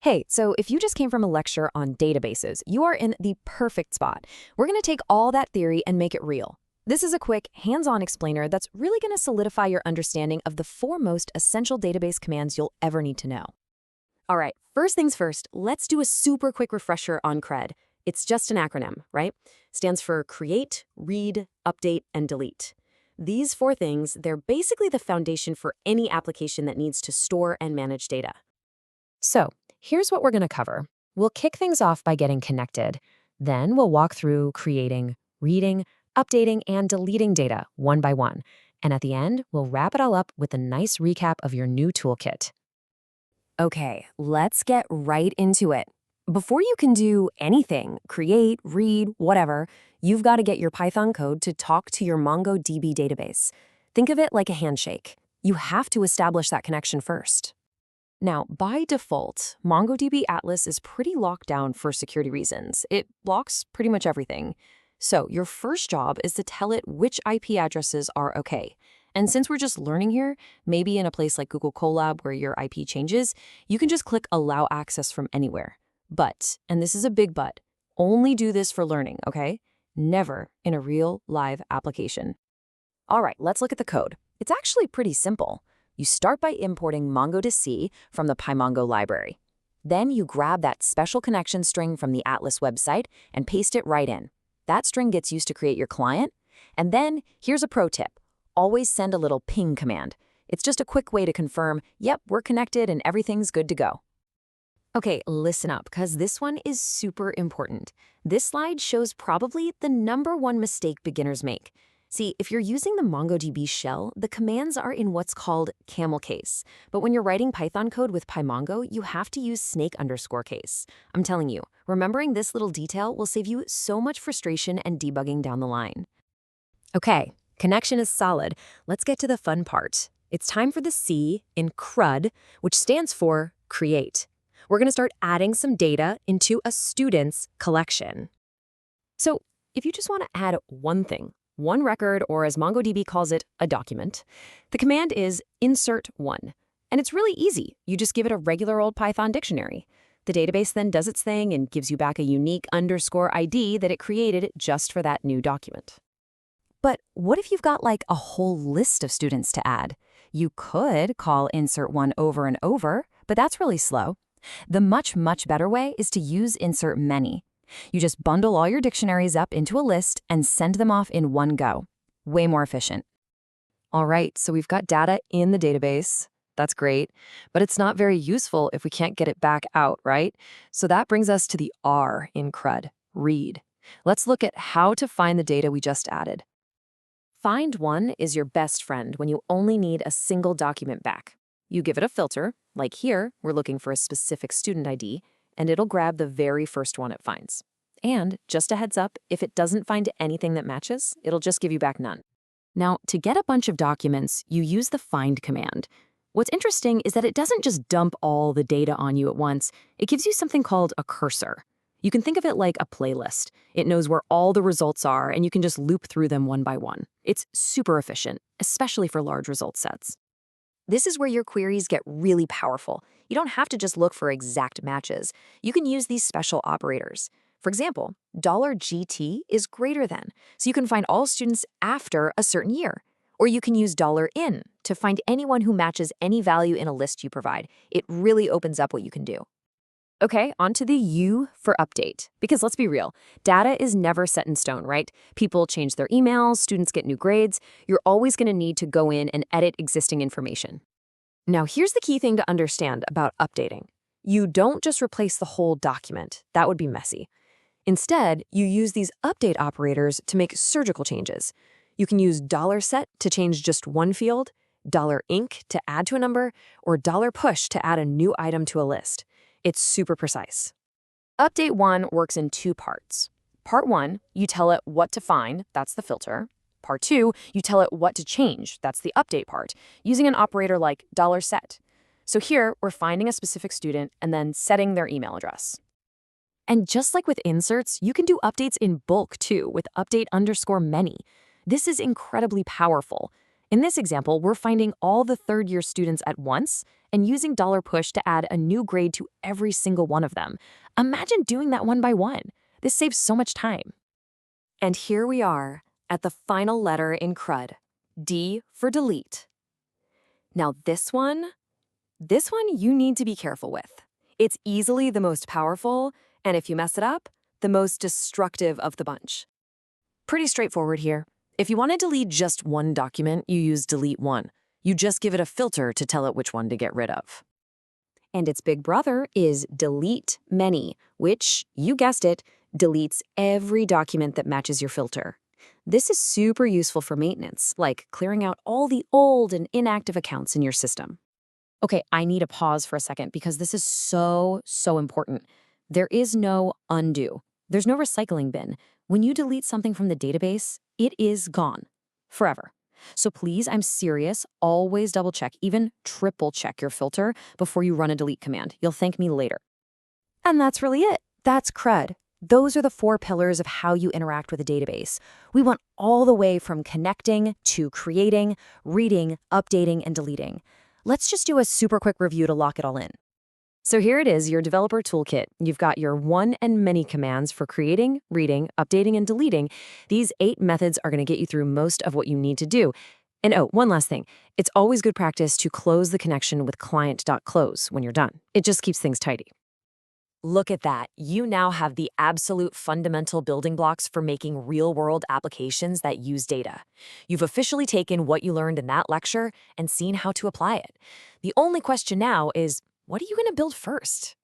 Hey, so if you just came from a lecture on databases, you are in the perfect spot. We're going to take all that theory and make it real. This is a quick, hands-on explainer that's really going to solidify your understanding of the four most essential database commands you'll ever need to know. All right, first things first, let's do a super quick refresher on CRUD. It's just an acronym, right? Stands for create, read, update, and delete. These four things, they're basically the foundation for any application that needs to store and manage data. So, here's what we're going to cover. We'll kick things off by getting connected. Then we'll walk through creating, reading, updating, and deleting data one by one. And at the end, we'll wrap it all up with a nice recap of your new toolkit. Okay, let's get right into it. Before you can do anything, create, read, whatever, you've got to get your Python code to talk to your MongoDB database. Think of it like a handshake. You have to establish that connection first. Now, by default, MongoDB Atlas is pretty locked down for security reasons. It blocks pretty much everything. So your first job is to tell it which IP addresses are okay. And since we're just learning here, maybe in a place like Google Colab where your IP changes, you can just click Allow Access from anywhere. But, and this is a big but, only do this for learning, okay? Never in a real live application. All right, let's look at the code. It's actually pretty simple. You start by importing MongoDB from the PyMongo library. Then you grab that special connection string from the Atlas website and paste it right in. That string gets used to create your client. And then here's a pro tip. Always send a little ping command. It's just a quick way to confirm, yep, we're connected and everything's good to go. Okay, listen up, because this one is super important. This slide shows probably the #1 mistake beginners make. See, if you're using the MongoDB shell, the commands are in what's called camel case. But when you're writing Python code with PyMongo, you have to use snake_case. I'm telling you, remembering this little detail will save you so much frustration and debugging down the line. Okay, connection is solid. Let's get to the fun part. It's time for the C in CRUD, which stands for create. We're going to start adding some data into a student's collection. So if you just want to add one thing, one record, or as MongoDB calls it, a document, the command is insert1. And it's really easy. You just give it a regular old Python dictionary. The database then does its thing and gives you back a unique _ID that it created just for that new document. But what if you've got like a whole list of students to add? You could call insert1 over and over, but that's really slow. The much better way is to use insert many. You just bundle all your dictionaries up into a list and send them off in one go. Way more efficient. All right, so we've got data in the database. That's great, but it's not very useful if we can't get it back out, right? So that brings us to the R in CRUD, read. Let's look at how to find the data we just added. Find one is your best friend when you only need a single document back. You give it a filter, like here, we're looking for a specific student ID, and it'll grab the very first one it finds. And just a heads up, if it doesn't find anything that matches, it'll just give you back none. Now, to get a bunch of documents, you use the find command. What's interesting is that it doesn't just dump all the data on you at once. It gives you something called a cursor. You can think of it like a playlist. It knows where all the results are, and you can just loop through them one by one. It's super efficient, especially for large result sets. This is where your queries get really powerful. You don't have to just look for exact matches. You can use these special operators. For example, $GT is greater than, so you can find all students after a certain year. Or you can use $in to find anyone who matches any value in a list you provide. It really opens up what you can do. Okay, on to the U for update. Because let's be real, data is never set in stone, right? People change their emails, students get new grades. You're always going to need to go in and edit existing information. Now, here's the key thing to understand about updating. You don't just replace the whole document. That would be messy. Instead, you use these update operators to make surgical changes. You can use $set to change just one field, $inc to add to a number, or $push to add a new item to a list. It's super precise. Update 1 works in two parts. Part 1, you tell it what to find, that's the filter. Part 2, you tell it what to change, that's the update part, using an operator like $set. So here, we're finding a specific student and then setting their email address. And just like with inserts, you can do updates in bulk too with update_many. This is incredibly powerful. In this example, we're finding all the third-year students at once and using $push to add a new grade to every single one of them. Imagine doing that one by one. This saves so much time. And here we are at the final letter in CRUD, D for delete. Now this one you need to be careful with. It's easily the most powerful, and if you mess it up, the most destructive of the bunch. Pretty straightforward here. If you want to delete just one document, you use delete one. You just give it a filter to tell it which one to get rid of. And its big brother is delete many, which, you guessed it, deletes every document that matches your filter. This is super useful for maintenance, like clearing out all the old and inactive accounts in your system. Okay, I need a pause for a second because this is so important. There is no undo. There's no recycling bin. When you delete something from the database, it is gone forever. So please, I'm serious, always double check, even triple check your filter before you run a delete command. You'll thank me later. And that's really it. That's CRUD. Those are the 4 pillars of how you interact with a database. We went all the way from connecting to creating, reading, updating, and deleting. Let's just do a super quick review to lock it all in. So here it is, your developer toolkit. You've got your one and many commands for creating, reading, updating, and deleting. These 8 methods are going to get you through most of what you need to do. And oh, one last thing. It's always good practice to close the connection with client.close when you're done. It just keeps things tidy. Look at that. You now have the absolute fundamental building blocks for making real-world applications that use data. You've officially taken what you learned in that lecture and seen how to apply it. The only question now is, what are you going to build first?